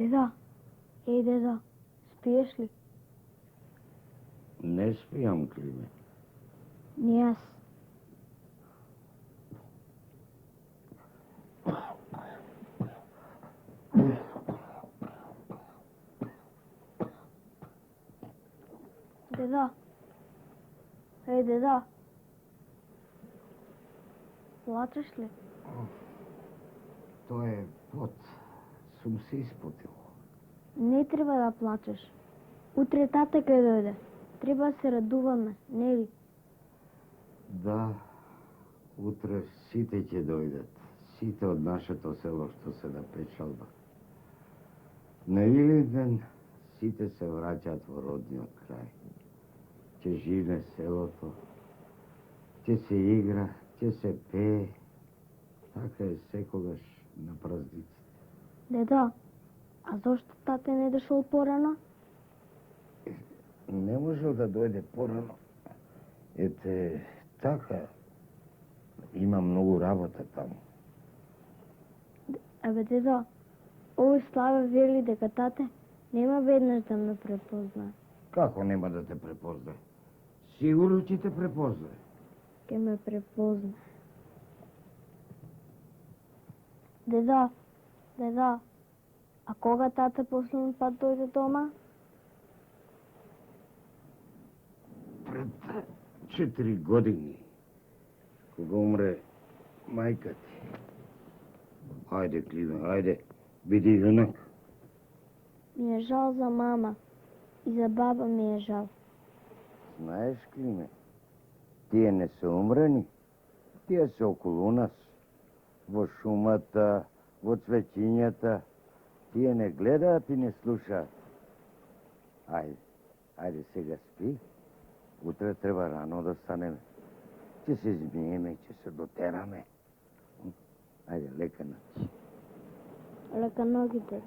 Деда, деда, спиеш ли? Не спијам, Климе. Ни аз. Деда. Деда. Плачеш ли? Тоа е пот. Сум се испотил. Не треба да плачеш. Утре тате ќе дојде. Треба да се радуваме, нели? Да, утре сите ќе дојдат. Сите од нашето село што се на печалба. На Илинден сите се враќаат во родниот крај. Ќе живне селото, ќе се игра, ќе се пее. Така е секогаш на празниците. Деда, а зошто тате не дошол порано? Не можел да дојде порано. Ете, така, има многу работа таму. Абе, деда, овој Славе вели дека тате нема веднаш да ме препознае. Како нема да те препознае? Сигурно ќе те препознае. Ке ме препознае. Деда, а кога тате последен пат дојде дома? Пред 4 години, кога умре мајка ти. Ајде, Климе, ајде, биди јунак. Ми е жал за мама и за баба ми е жал. Знаеш, Климе, тие не се умрени, тие се околу нас. Во шумата, во цвеќињата, тие не гледаат и не слушаат. Ајде сега спи. Утре треба рано да станеме. Ќе се измиеме, ќе се дотераме. Ајде, лека ноќ. Лека ногите.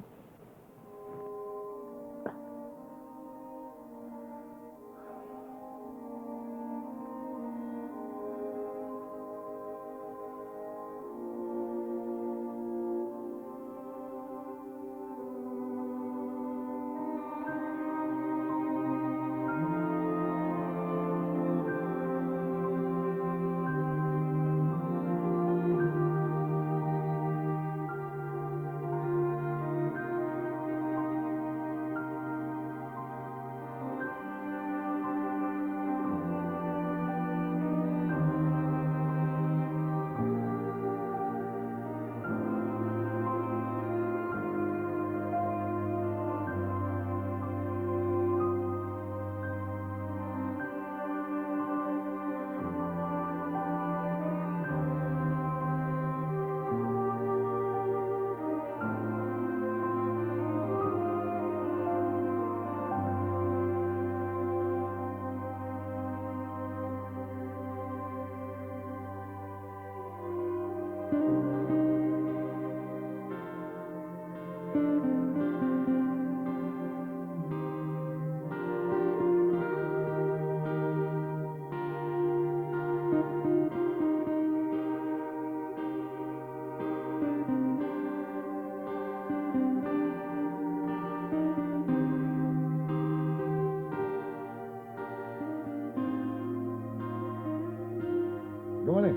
Jovane,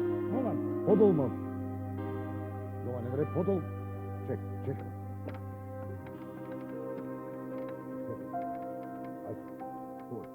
podol malo. Jovane, bre, podol. Čekaj. Ajde, skoj.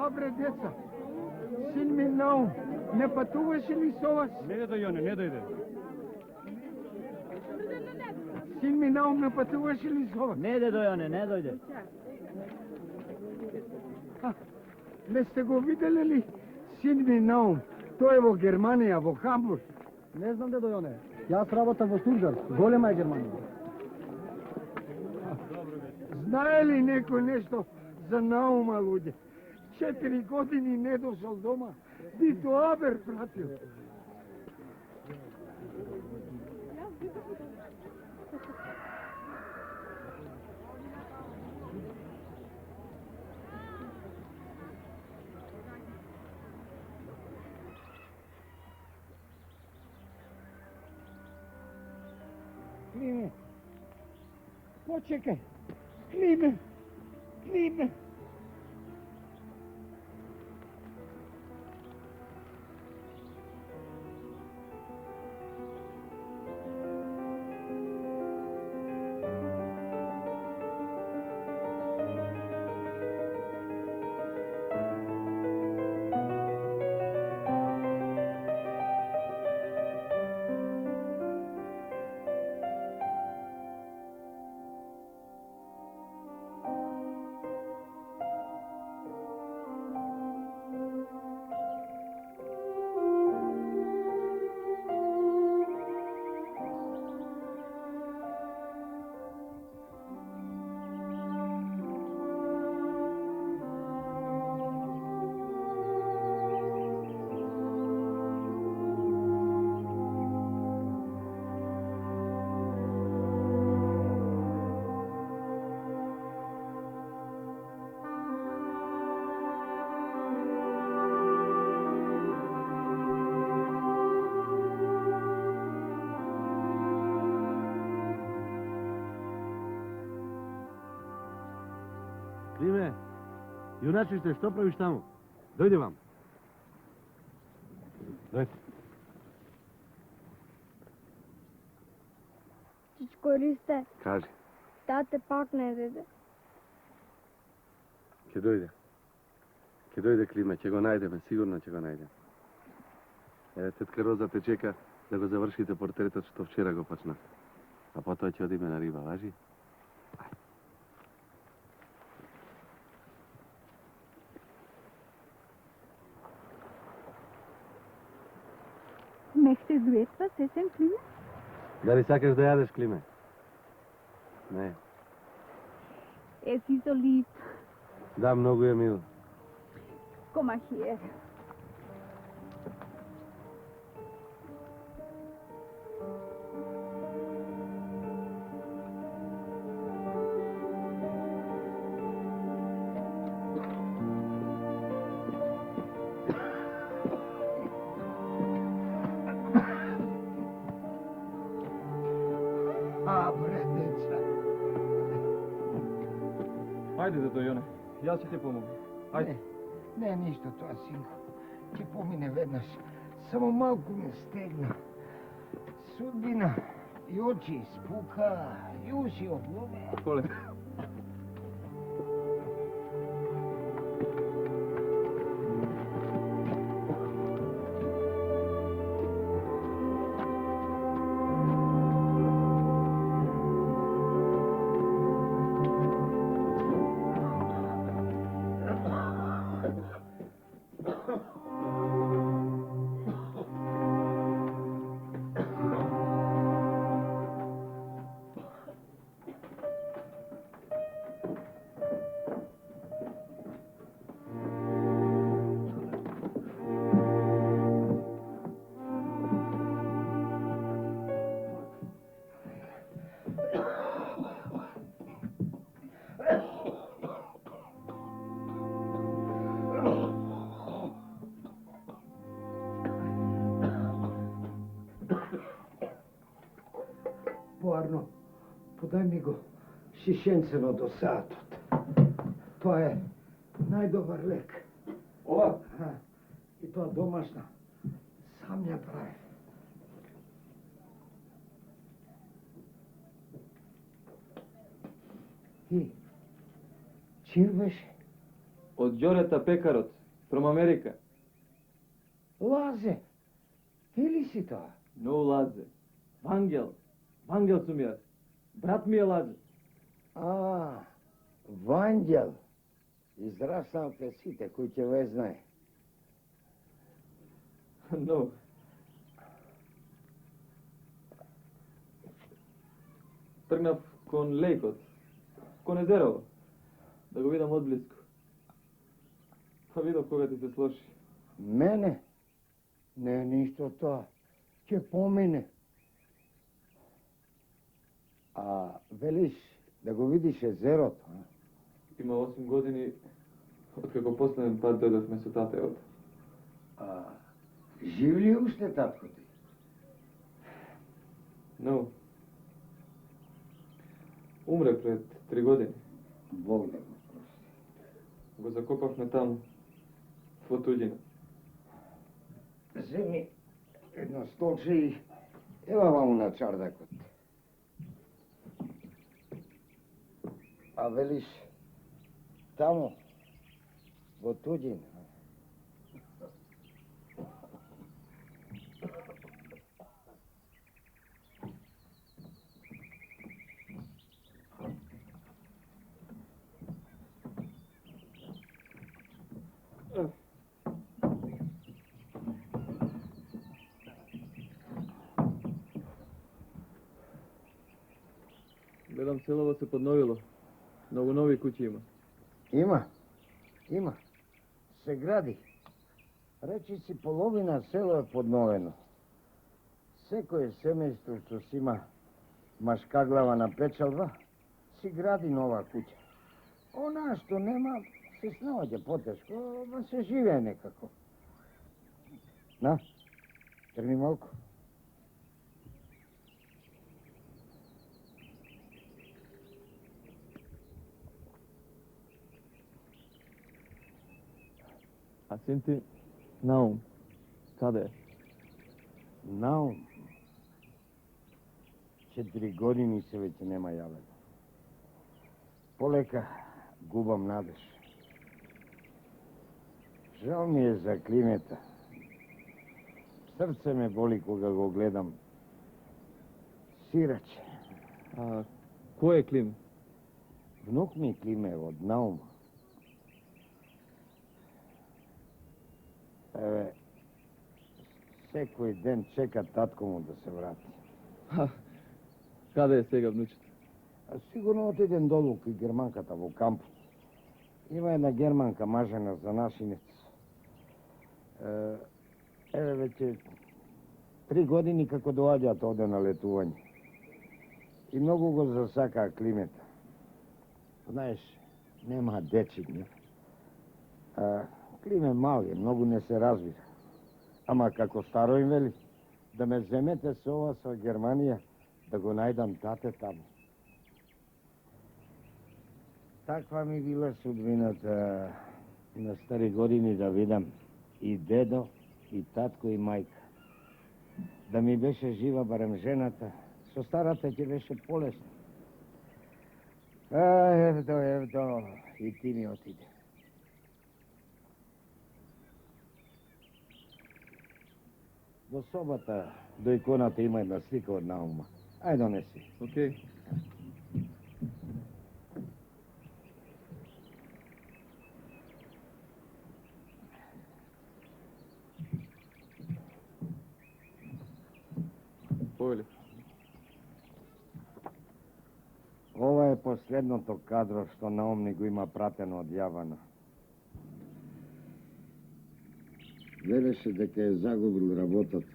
Абре, деца, син ми Наум, не пътуваше ли со вас? Не дойде, Йоне, не дойде. Син ми Наум не пътуваше ли со вас? Не дойде, Йоне, не дойде. Не сте го видели ли, син ми Наум? Той е во Германија, во Хамбург. Не знам дедо Йоне. Јас работам во Стургар, голема е Германија. Знае ли некој нешто за Наума, луѓе? 4 години не дошол дома, ниту Абер пратил. Климе, почекај. Климе, Климе. Климе, юначище, што правиш таму? Дојди вам. Дојди. Чичко Ристе, Кажи, тате пак не деде. ќе дојде. Ќе дојде Климе, ќе го најдеме, сигурно ќе го најдеме. Еве, тетка Роза те чека да го завршите портретот што вчера го почна. А потоа ќе одиме на риба, важи? Мехте дуетва, сесен Климе? Дали сакаш да јадеш, Климе? Не. Е си so lieb. Да, многу е мил. Kom maar hier. Абре, деца. Ајде, дедо Јоне, јас ќе ти помогам. Ајде. Не, ништо тоа, синко. Ќе помине веднаш. Само малку ме стегна. Судбина и очи испука, и уши облуме. Коле. Поарно, подај ми го шишенцено до саатот. Тоа е најдобар лек. Ова? И тоа домашна. Сам ја правив. И, чиј беше? Od Đoreta Pekarot, from America. Laze, ti li si to? No Laze. Vangel. Vangel sam ja. Brat mi je Laze. A, Vanđel. Izrastao te site, koji će veznaj. No. Trgnav kon Lejkot. Kon Ezerovo. Da ga vidim odblisko. Pa vidio koga ti se sloši. Mene? Ne, ništa to. Će pomene. A veliš da go vidiš Ezerot, a? Ima 8 godini, otkako postanem pa dodat me su tate od. A živ li ušte tatko ti? No. Umre pred 3 godine. Bog da go prosti. Го закопавме таму, во туѓина. Zemi jedno stolče i evo vam na čardakot. A veliš tamo, vo tuđin. Гледам селово се подновило. Многу нови куќи има. Ima. Se gradi. Reći si polovina selo je podnoveno. Seko je semejstvo što si ima maškaglava na pečalva, si gradi nova kuća. Ona što nema se snađe poteško, ma se žive nekako. Na, trmi malko. А син ти Наум, каде е? Naum. 4 godine se već nema javljeno. Poleka gubam nadeš. Žao mi je za Klimeta. Srce me boli koga go gledam. Sirać. А кој е Клим? Vnuk mi Klime od Nauma. Ewe, sekoj den čeka tatko mu da se vrati. Каде е сега внучето? A sigurno otidem dolu kod Germankata u kampu. Ima jedna Germanka mažena za našinec. Evo već je 3 godine kako dođat ovde na letuvanje. I mnogo go zasaka Klimeta. Znaš, nema dečig, ne? Klime mal je, mnogo ne se razvira. Ama kako staro im veli, da me zemete se ova sa Germanija, da go najdam tate tamo. Takva mi bila sudbinata na stari godini da vidam i dedo, i tatko, i majka. Da mi beše živa barem ženata, što starata će beše polesna. Evdo, i ti mi otide. Do sobota, do ikonata ima jedna slika od Nauma. Ajde donesi. Окей. Повели. Ова е последното кадро што Наум го има пратено од Јавана. Велеше дека е загубил работата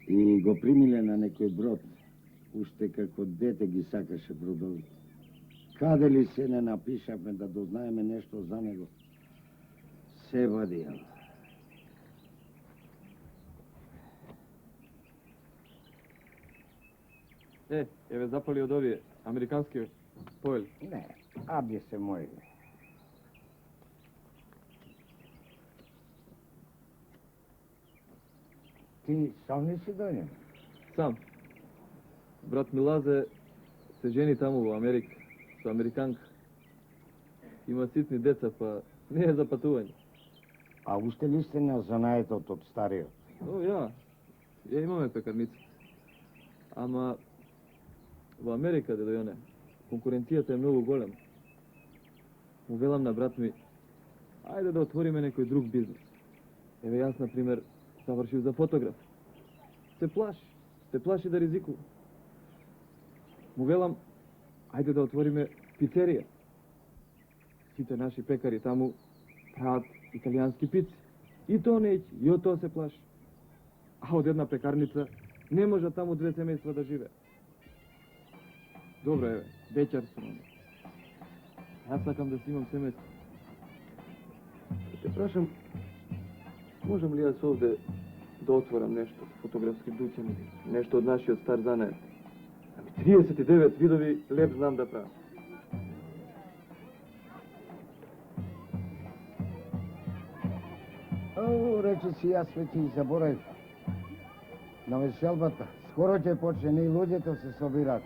и го примиле на некој брод. Уште како дете ги сакаше бродовите. Каде ли се не напишавме да дознаеме нешто за него? Се вадијал. Еве запали од овие американски повели. Не, абе се мој. Ти сам не си дојден? Сам. Брат ми Лазе се жени таму во Америка, со американка. Има ситни деца, па не е за патување. А уште ли сте на занаетот од стариот? О, ја имаме пекарница. Ама во Америка, дедо Јоне, конкуренцијата е многу голема. Му велам на брат ми, ајде да отвориме некој друг бизнес. Еве јас, например, завршив за фотограф. Се плаши да ризикува. Му велам, ајде да отвориме пицерија. Сите наши пекари таму прават италијански пици. И тоа не ќи, и од тоа се плаши. А од една пекарница не може таму 2 семејства да живе. Добро, еве, беќар сум. Јас сакам да си имам семејство. Те прашам, можам ли јас овде да отворам нешто, фотографски дуќан, нешто од нашиот стар занает? Ами 39 видови леп знам да правам. О, рече си, јас веќе и заборавив. На веселбата. Скоро ќе почне и луѓето се собираат.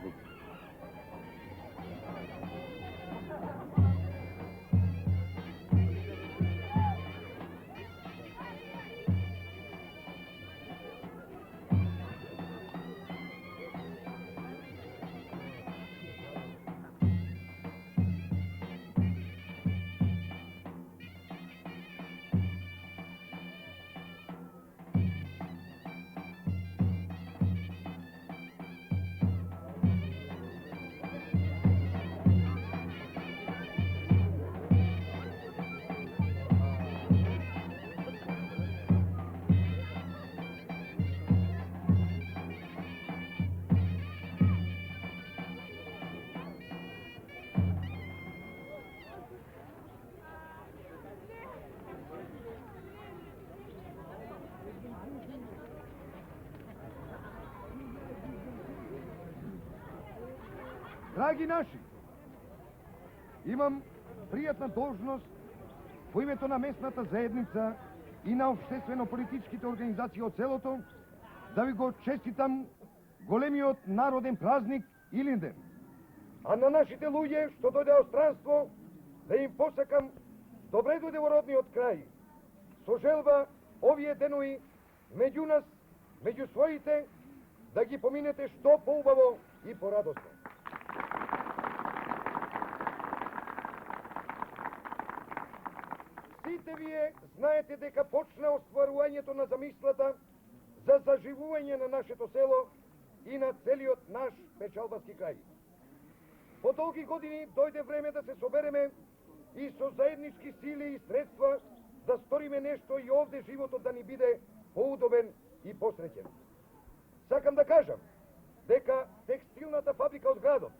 Драги наши, имам пријатна должност во името на местната заедница и на општествено-политичките организации од селото да ви го честитам големиот народен празник Илинден. А на нашите луѓе што дојде од странство да им посакам добре дојде во родниот крај. Со желба овие денови меѓу нас, меѓу своите, да ги поминете што поубаво и порадосно. Сите вие знаете дека почна остварувањето на замислата за заживување на нашето село и на целиот наш печалбаски крај. По долги години дојде време да се собереме и со заеднички сили и средства да сториме нешто и овде животот да ни биде поудобен и посреќен. Сакам да кажам дека текстилната фабрика од градот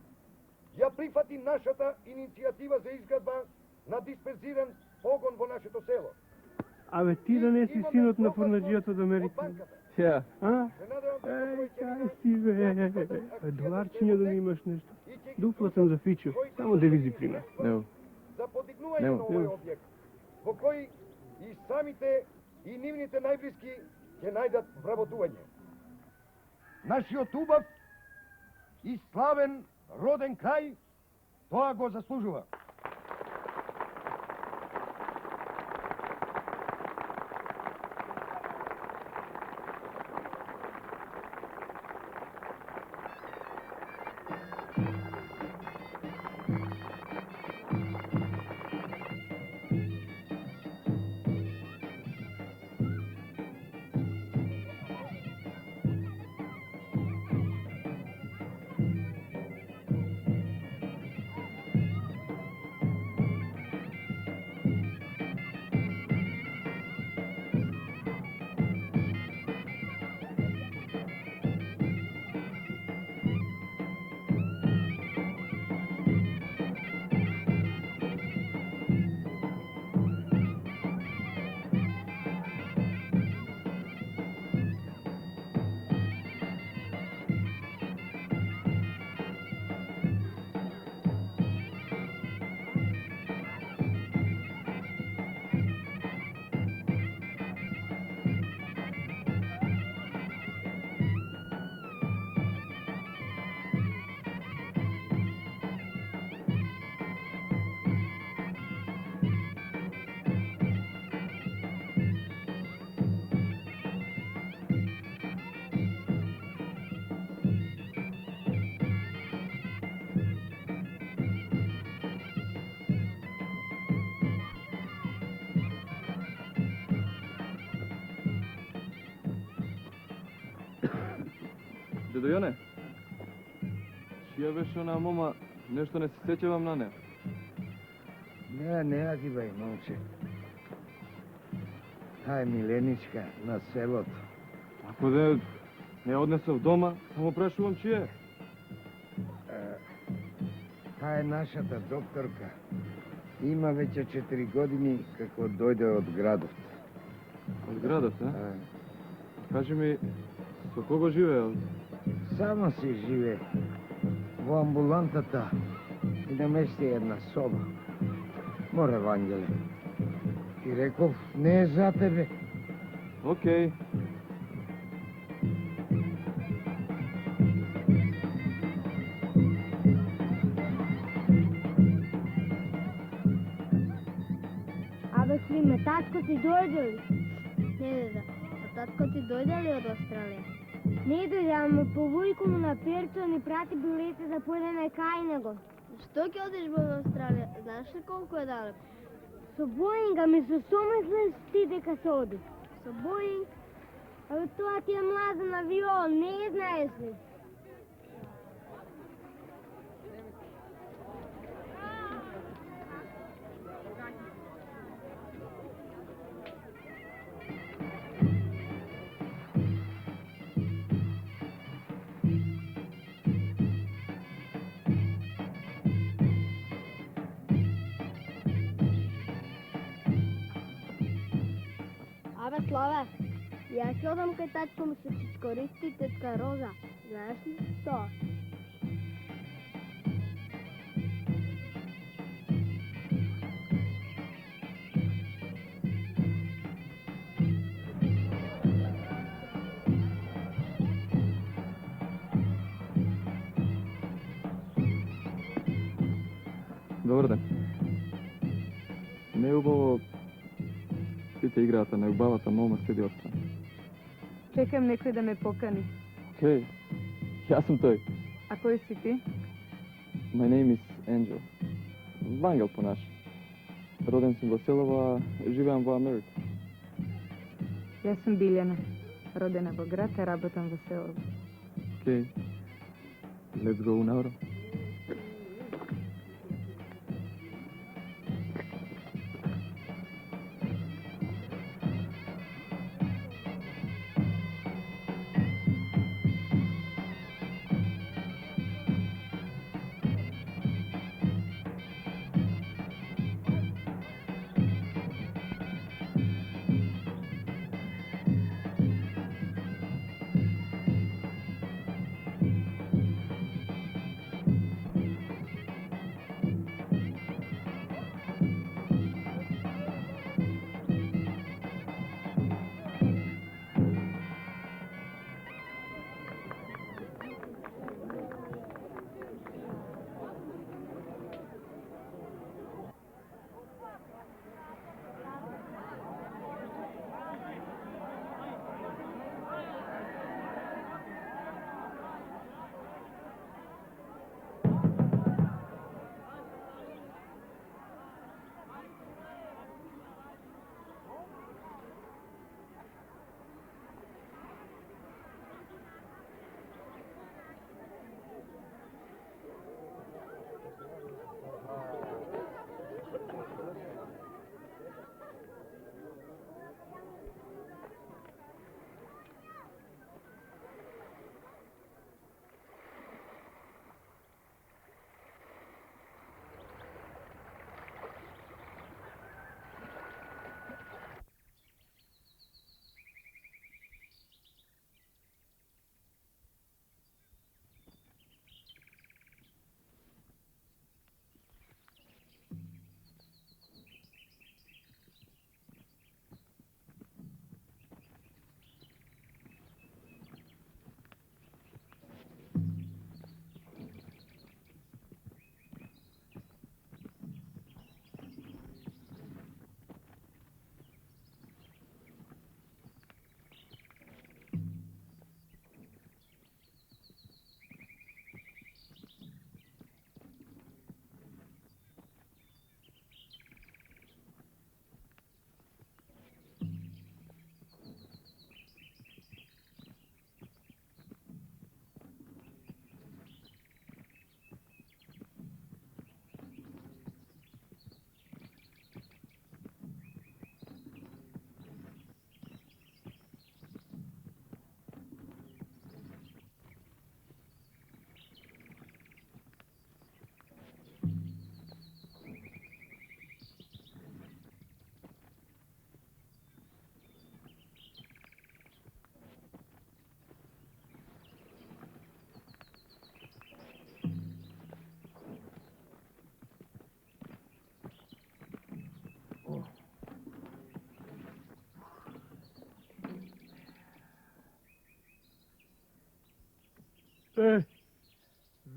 ја прифати нашата иницијатива за изградба на дисперзиран погон во нашето село. Абе, ти да не си синот на фурнаджијата од Америка? Ја. А? Кај си, бе? Доларчиња да не имаш нешто. Дупло съм за фичо, само девизи при нас. Неу. За подигнување на овој објект, во кој и самите и нивните најблиски ќе најдат вработување. Нашиот убав и славен роден крај тоа го заслужува. Дедо Јоне, чија беше она мома, нешто не се сеќавам на неа. Не ги бај, момче. Тај Миленичка на селото. Ако да не однесов дома, само прашувам чија е. Та е нашата докторка. Има веќе 4 години како дојде од градот. Од градот, а? Кажи ми, со кого живеел? Само си живе во амбулантата и намести една соба. Море, Вангеле. Ти реков, не е за тебе. Океј. Абе, Климе, татко ти дојде ли? Не, деда. А татко ти дојде ли од Австралија? Не дојде, ама по Вујко му на перто ни прати билети да појдеме кај него. Што ќе одиш во Австралија? Знаеш ли колку е далеко? Со Боинга ми се somислиш ти дека се оди. Со Боинг? Абе, тоа ти е млазен авион, не знаеш ли? Абе, Славе, јас ќе одам кај татко ми се чичкористи тетка Роза. Знаеш ли тоа? Добар ден. Не е убаво сите играат, а неубавата мома седи отстрана. Чекам некој да ме покани. Океј, јас сум тој. А кој си ти? My name is Angel. Вангел по наш. Роден сум во село, а живеам во Америка. Јас сум Билјана. Родена во град, а работам во село. Океј. Let's go now.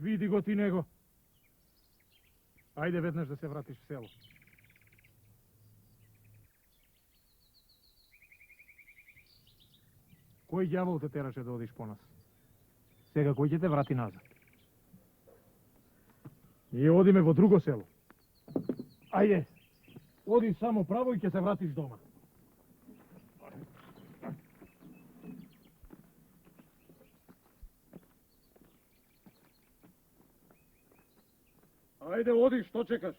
Види го ти него. Ајде веднаш да се вратиш в село. Кој ѓавол те тераше да одиш по нас? Сега кој ќе те врати назад? Ние одиме во друго село. Ајде, оди само право и ќе се вратиш дома. Ајде, оди, што чекаш?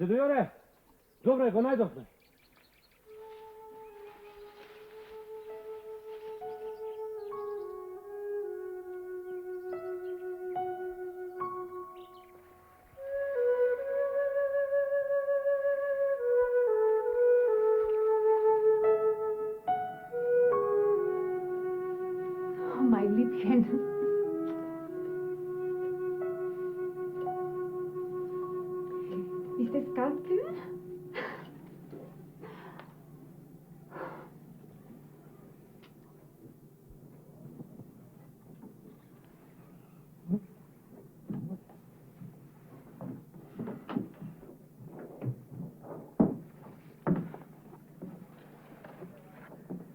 Дедо Јоре, добре, го најдовме. Oh, mein Liebchen. Ist es ganz kühl?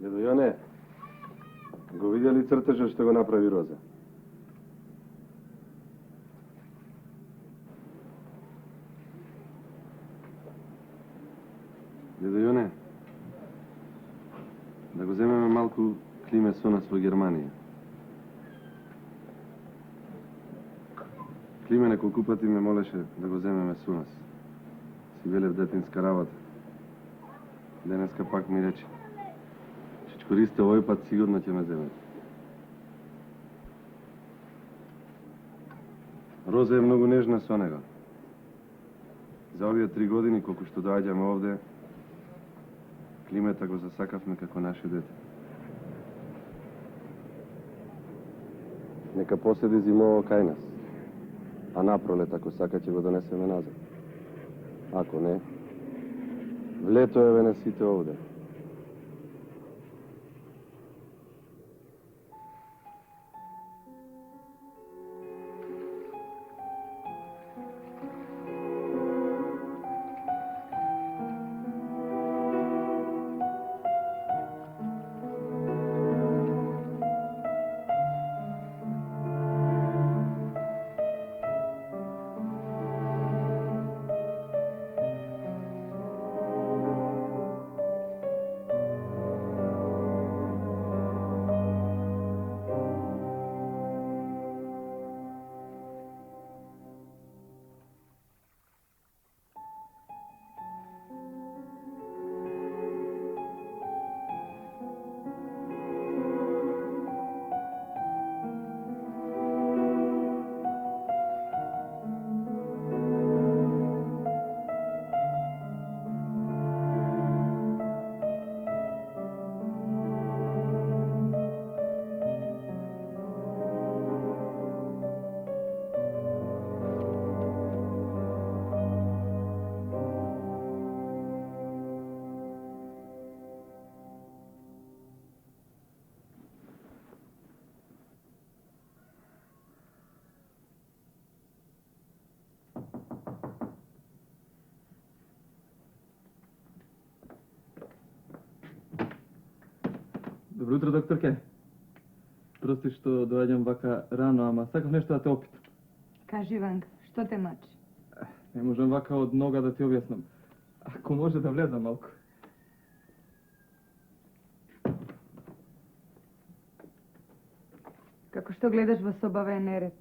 Дедо Јоне, го видя ли цртежот што го направи Роза? Дедо Јоне, да го земеме малку Климе со нас во Германија. Климе неколку пати ме молеше да го земеме со нас. Си велев детинска работа. Денеска пак ми рече: Чичкористе, овој пат сигурно ќе ме земете. Роза е многу нежна со него. За овие 3 години колку што доаѓаме овде, Климета го засакавме како наше дете. Нека поседи зимово кај нас, а напролет, ако сака, ќе го донесеме назад. Ако не, влето е вене сите овде. Добро утро, докторке. Прости што доаѓам вака рано, ама сакам нешто да те опитам. Кажи, Ванга, што те мачи? Не можам вака од нога да ти објаснам. Ако може да влезам малку. Како што гледаш во собава е неред.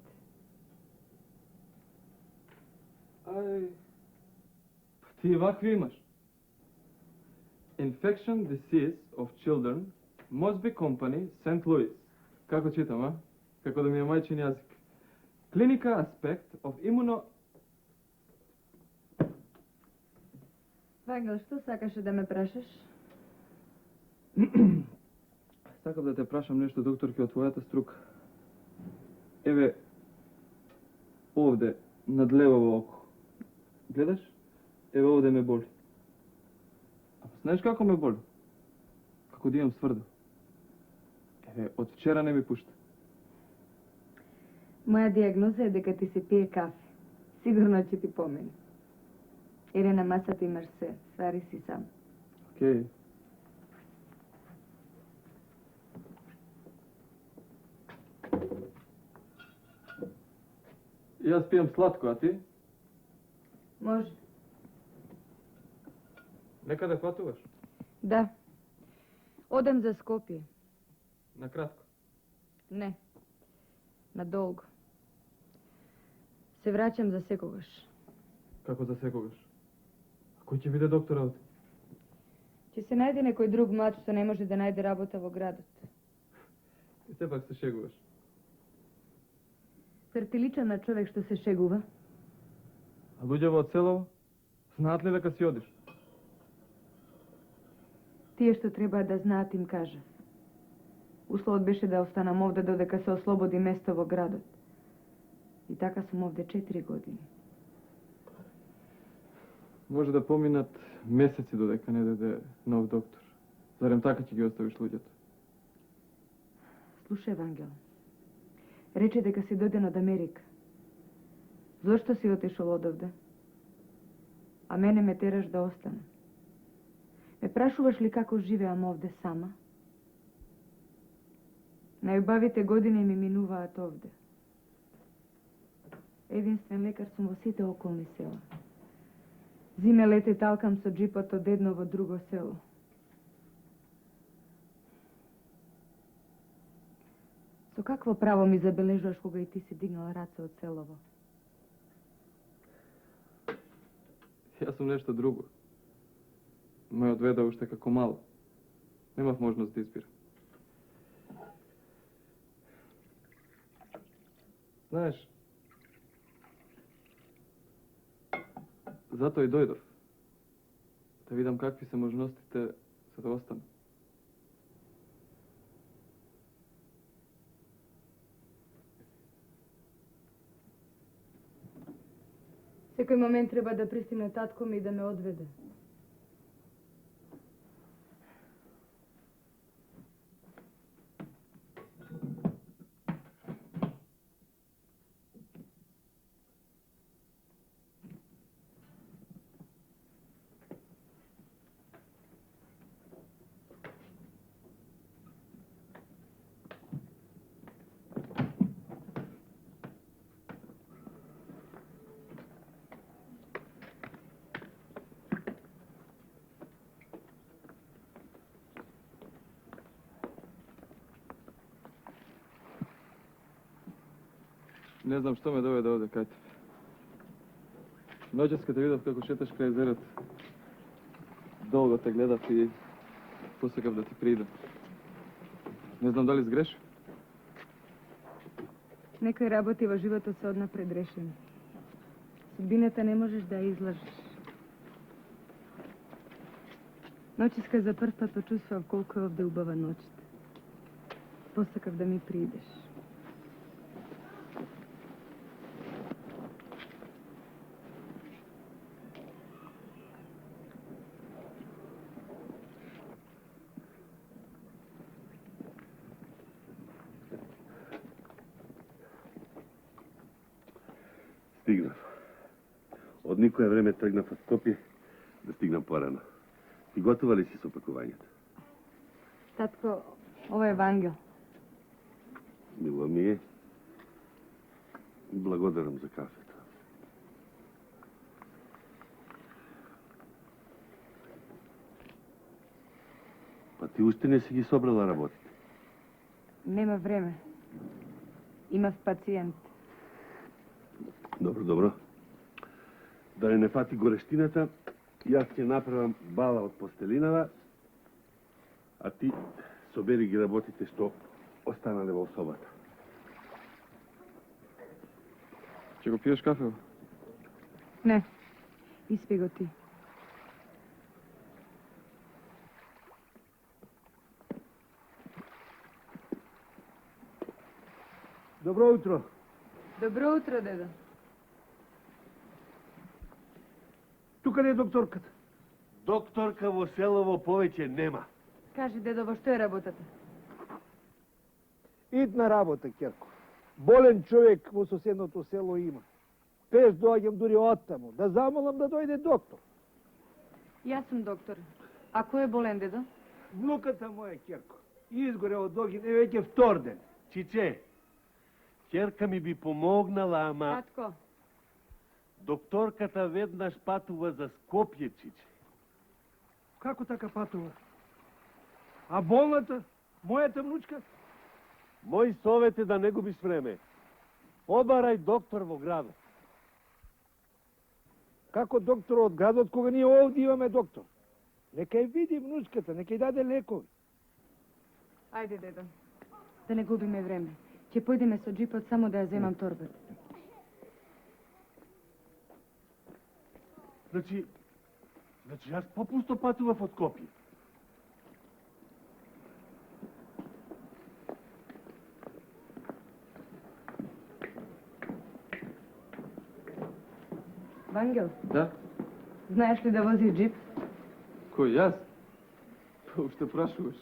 Ај, ти вакви имаш. Infection Disease of Children, Mosby Company, St. Louis. Како читам, а? Како да ми е мајчин јазик. Клиника Aspect of Immuno... Вангел, што сакаше да ме прашаш? Сакам да те прашам нешто, докторке, од твојата струка. Еве, овде, над левово око. Гледаш? Еве овде ме боли. Ама знаеш како ме боли? Како да имам сврдо. Еве, од вчера не ми пушта. Моја диагноза е дека ти се пие кафе. Сигурно ќе ти помени. Ере на масата имаш се, свари си сам. Океј. Јас пијам сладко, а ти? Може. Некаде патуваш? Да. Одам за Скопје. На кратко. Не. Надолго. Се враќам за секогаш. Како за секогаш? А кој ќе биде доктор овде? Ќе се најде некој друг млад што не може да најде работа во градот. И сепак се шегуваш. Зар ти личам на човек што се шегува? А луѓето од селово знаат ли дека си одиш? Тие што треба да знаат им кажав. Условот беше да останам овде додека се ослободи место во градот. И така сум овде 4 години. Може да поминат месеци додека не дојде нов доктор. Зарем така ќе ги оставиш луѓето? Слушај, Вангел. Рече дека си дојден од Америка. Зошто си отишол одовде? А мене ме тераш да останам. Ме прашуваш ли како живеам овде сама? Најубавите години ми минуваат овде. Единствен лекар сум во сите околни села. Зиме лете талкам со джипот од едно во друго село. Со какво право ми забележуваш кога и ти си дигнал раце од селово? Јас сум нешто друго. Ме одведа уште како мало. Немав можност да избирам. Знаеш, затоа и дојдов. Да видам какви се можностите за да останам. Секој момент треба да пристигне татко ми и да ме одведе. Не знам што ме доведе овде кај тебе. Ноќес кога те видов како шеташ крај езерото, долго те гледав и посекав да ти придам. Не знам дали сгрешив. Некои работи во животот се однапред решени. Судбината не можеш да ја излажеш. Ноќеска за прв пат почувствував колку е овде убава ноќта. Посекав да ми придеш. Стигнав. Од никое време тргнав од Скопје да стигнам порано. И готова ли си со пакувањето? Татко, ова е Вангел. Мило ми е. Благодарам за кафето. Па ти уште не си ги собрала работите. Нема време. Имав пациент. Добро, добро. Да не фати горештината, јас ќе направам бала од постелинава, а ти собери ги работите што останале во собата. Ќе го пиеш кафево? Не, испи го ти. Добро утро. Добро утро, дедо. Тука не е докторката. Докторка во селово повеќе нема. Кажи, дедо, во што е работата? Идна работа, Керко. Болен човек во соседното село има. Пеш доаѓам дури оттаму, да замолам да дојде доктор. Јас сум доктор. А кој е болен, дедо? Внуката моја, Керко. Изгоре од огин е веќе втор ден. Чиче, ќерка ми би помогнала, ама Татко, докторката веднаш патува за Скопје, чиче. Како така патува? А болната? Мојата внучка? Мој совет е да не губиш време. Побарај доктор во градот. Како доктор од градот, кога ние овде имаме доктор? Нека ја види внучката, нека ја даде лекови. ајде, дедо. Да не губиме време. Ќе појдеме со джипот само да ја земам торбата. Значи, јас попусто патував од Скопје. Вангел, Да? знаеш ли да возиш джип? Кој, јас? Па уште прашуваш.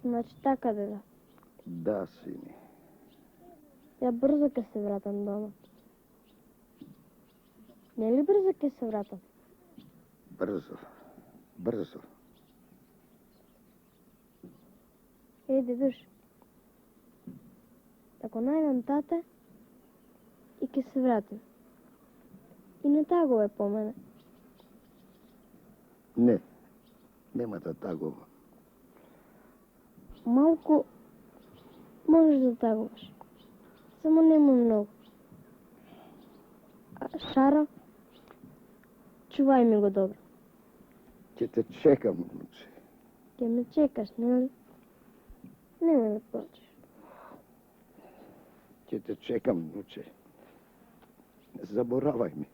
Значи така, деда. Да, сине. Я бързо ќе се вратам дома. Не ли бързо ќе се вратам? Брзо. Брзо. Дедуш. Ако најдам тата и ќе се вратим. И не таго е по мене. Не. Нема да тагова. Малко можеш да тагуваш. Само нема много. А Шара, чувај ми го добро. Ќе те чекам, внуче. Ќе ме чекаш, нели? Нема да плачеш. Ќе те чекам, внуче. Не заборавај ми.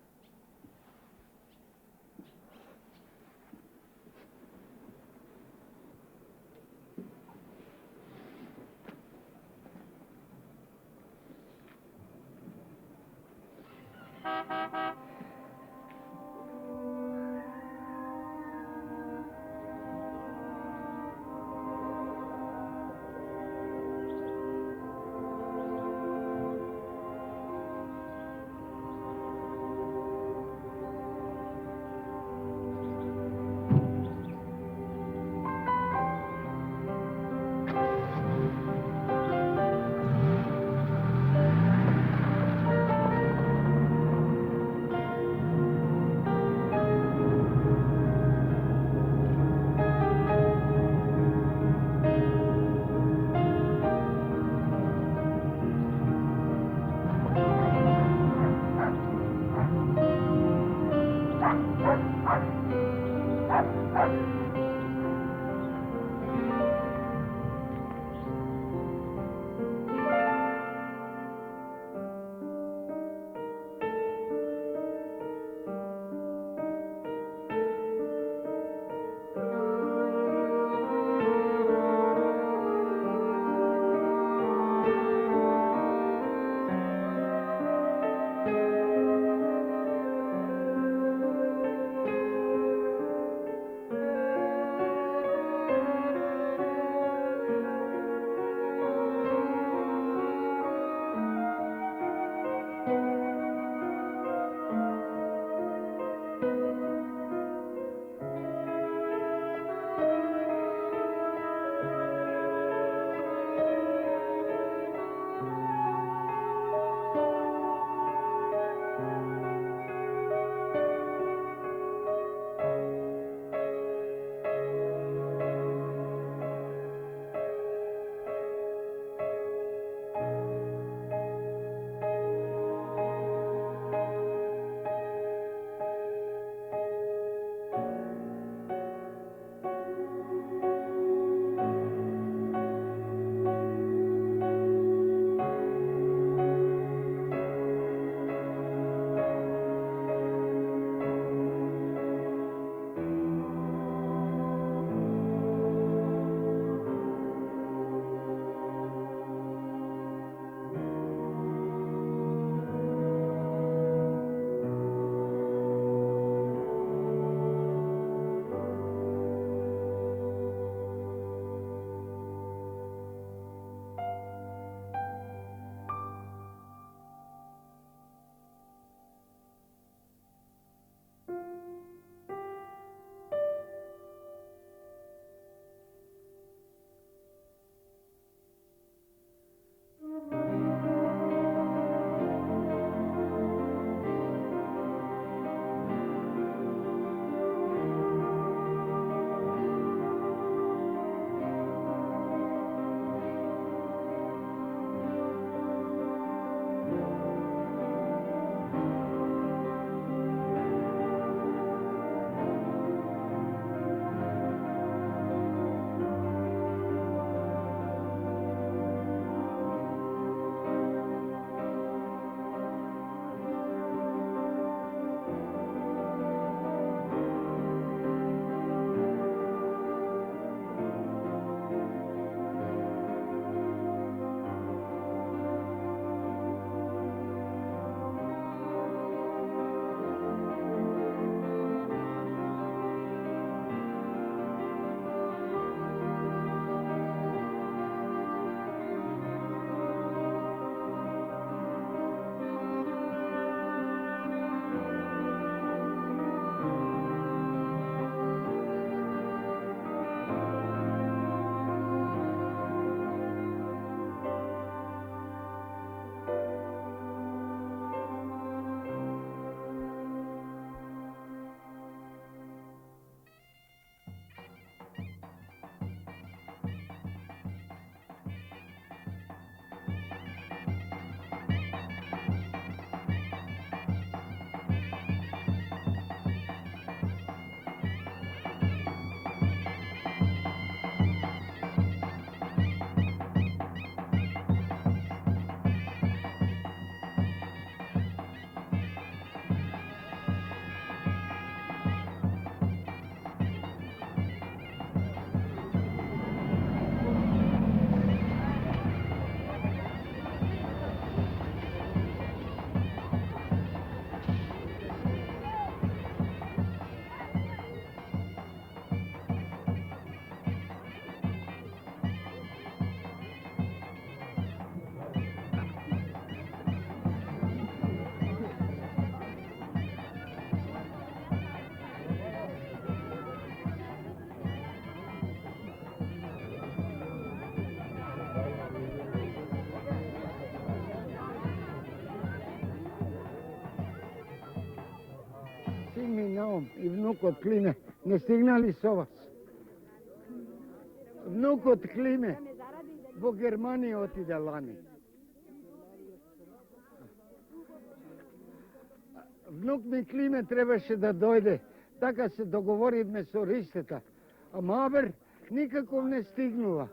sin mi Naum i vnuk od Klime ne stignali s vas. Vnuk od Klime po Germaniji otide lani. Vnuk mi Klime trebaše da dojde, така se dogovoridme s Oristeta, a Maber nikako ne stignula.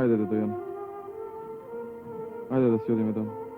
Ajde, Dedo Jona. Ajde da si odime doma.